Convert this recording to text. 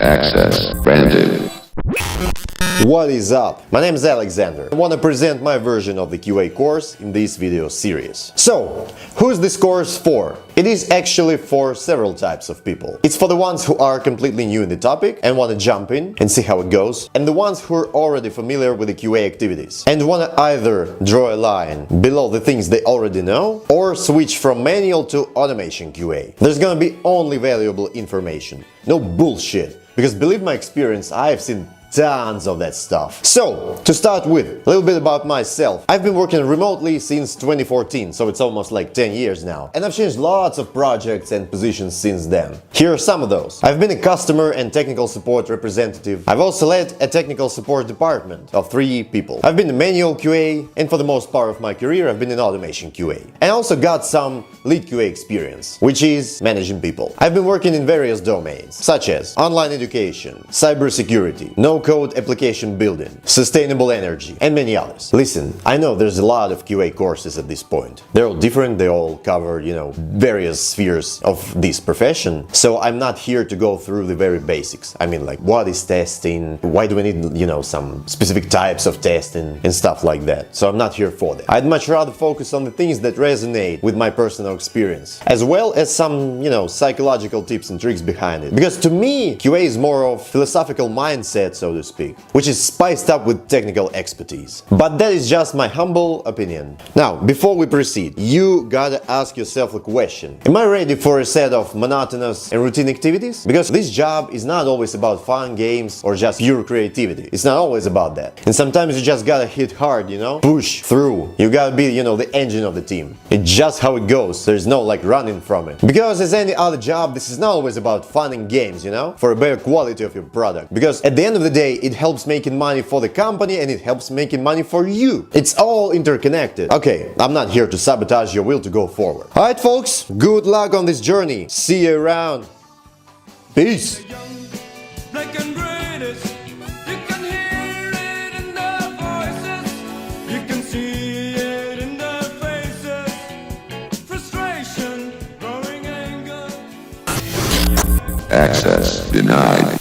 Access granted. What is up? My name is Alexander. I want to present my version of the QA course in this video series. So, who is this course for? It is actually for several types of people. It's for the ones who are completely new in the topic and want to jump in and see how it goes, and the ones who are already familiar with the QA activities and want to either draw a line below the things they already know or switch from manual to automation QA. There's gonna be only valuable information, no bullshit, because believe my experience, I have seen tons of that stuff. So, to start with, a little bit about myself. I've been working remotely since 2014, so it's almost like 10 years now. And I've changed lots of projects and positions since then. Here are some of those. I've been a customer and technical support representative. I've also led a technical support department of 3 people. I've been a manual QA, and for the most part of my career, I've been in automation QA. And I also got some lead QA experience, which is managing people. I've been working in various domains, such as online education, cybersecurity, no-code application building, sustainable energy, and many others. Listen, I know there's a lot of QA courses at this point. They're all different, they all cover, various spheres of this profession. So I'm not here to go through the very basics. I mean, like, what is testing? Why do we need, some specific types of testing and stuff like that? So I'm not here for that. I'd much rather focus on the things that resonate with my personal experience, as well as some, psychological tips and tricks behind it. Because to me, QA is more of philosophical mindset, so to speak, which is spiced up with technical expertise. But that is just my humble opinion. Now, before we proceed, you gotta ask yourself a question. Am I ready for a set of monotonous and routine activities? Because this job is not always about fun games or just pure creativity. It's not always about that. And sometimes you just gotta hit hard, push through. You gotta be, the engine of the team. It's just how it goes. There's no running from it. Because as any other job, this is not always about fun and games, for a better quality of your product. Because at the end of the day, it helps making money for the company and it helps making money for you. It's all interconnected. Okay, I'm not here to sabotage your will to go forward. Alright folks, good luck on this journey. See you around. Peace. Access denied.